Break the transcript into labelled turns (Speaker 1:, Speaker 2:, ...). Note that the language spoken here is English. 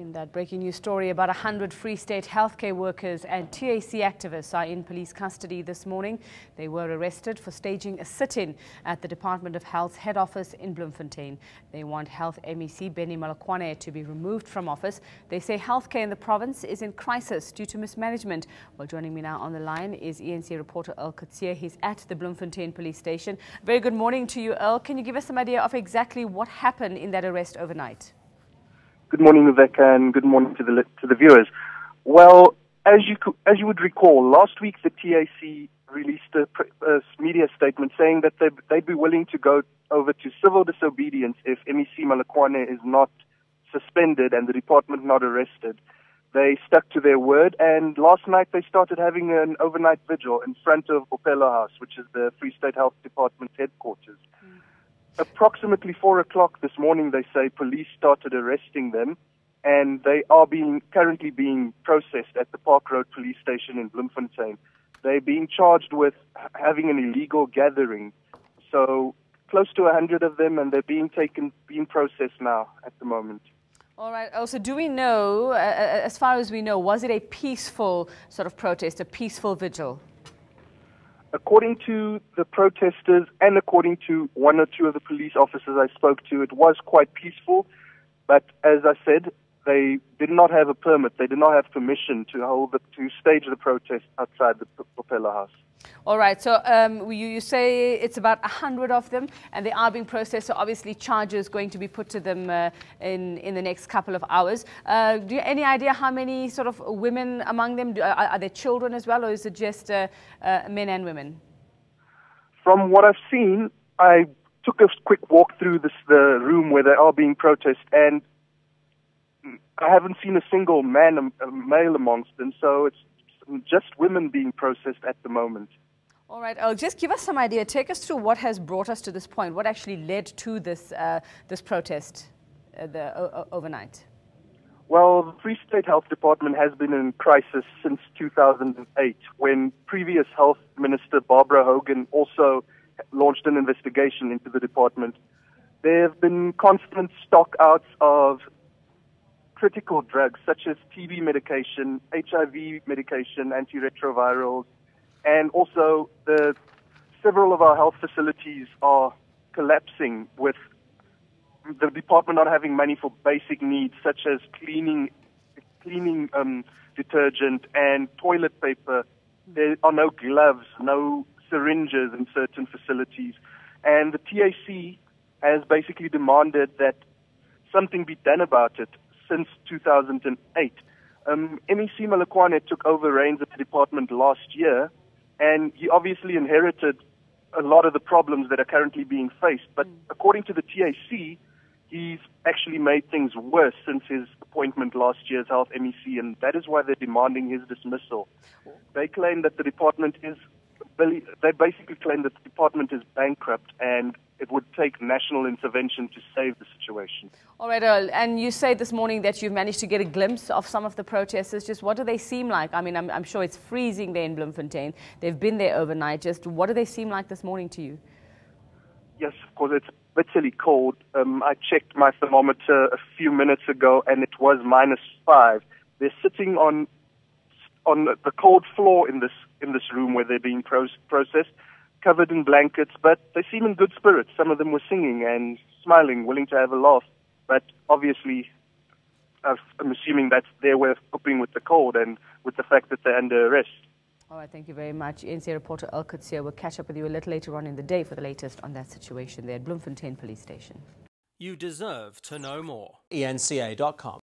Speaker 1: In that breaking news story, about 100 Free State healthcare workers and TAC activists are in police custody this morning. They were arrested for staging a sit-in at the Department of Health's head office in Bloemfontein. They want Health MEC Benny Malakwane to be removed from office. They say healthcare in the province is in crisis due to mismanagement. Well, joining me now on the line is eNCA reporter Earl Coetzee. He's at the Bloemfontein police station. Very good morning to you, Earl. Can you give us some idea of exactly what happened in that arrest overnight?
Speaker 2: Good morning, Viveka, and good morning to the viewers. Well, as you would recall, last week the TAC released a media statement saying that they'd be willing to go over to civil disobedience if MEC Malakwane is not suspended and the department not arrested. They stuck to their word, and last night they started having an overnight vigil in front of Opelo House, which is the Free State Health Department's headquarters. Approximately 4 o'clock this morning, they say police started arresting them, and they are currently being processed at the Park Road police station in Bloemfontein. They're being charged with having an illegal gathering. So close to 100 of them, and they're being processed now at the moment.
Speaker 1: All right. Also, do we know, as far as we know, was it a peaceful sort of protest, a peaceful vigil?
Speaker 2: According to the protesters and according to one or two of the police officers I spoke to, it was quite peaceful. But as I said, they did not have a permit. They did not have permission to stage the protest outside the Opelo House.
Speaker 1: All right. So you say it's about 100 of them, and they are being processed. So obviously, charges going to be put to them in the next couple of hours. Do you have any idea how many sort of women among them? Are there children as well, or is it just men and women?
Speaker 2: From what I've seen, I took a quick walk through the room where they are being protested, and I haven't seen a single male amongst them. So it's just women being processed at the moment.
Speaker 1: All right, just give us some idea. Take us through what has brought us to this point. What actually led to this protest overnight?
Speaker 2: Well, the Free State Health Department has been in crisis since 2008, when previous Health Minister Barbara Hogan also launched an investigation into the department. There have been constant stock-outs of critical drugs such as TB medication, HIV medication, antiretrovirals, and also several of our health facilities are collapsing with the department not having money for basic needs such as cleaning detergent and toilet paper. There are no gloves, no syringes in certain facilities, and the TAC has basically demanded that something be done about it since 2008. MEC Malakwane took over reins of the department last year, and he obviously inherited a lot of the problems that are currently being faced. But according to the TAC, he's actually made things worse since his appointment last year as Health MEC, and that is why they're demanding his dismissal. They claim that the department is bankrupt, and it would take national intervention to save the situation.
Speaker 1: All right, Earl, and you say this morning that you've managed to get a glimpse of some of the protesters. Just what do they seem like? I mean, I'm sure it's freezing there in Bloemfontein. They've been there overnight. Just what do they seem like this morning to you? Yes,
Speaker 2: of course, it's bitterly cold. I checked my thermometer a few minutes ago, and it was -5. They're sitting on the cold floor in this room where they're being processed, covered in blankets, but they seem in good spirits. Some of them were singing and smiling, willing to have a laugh. But obviously, I'm assuming that's their way of coping with the cold and with the fact that they're under arrest.
Speaker 1: All right, thank you very much. eNCA reporter Earl Coetzee will catch up with you a little later on in the day for the latest on that situation there at Bloemfontein Police Station.
Speaker 3: You deserve to know more.
Speaker 4: eNCA.com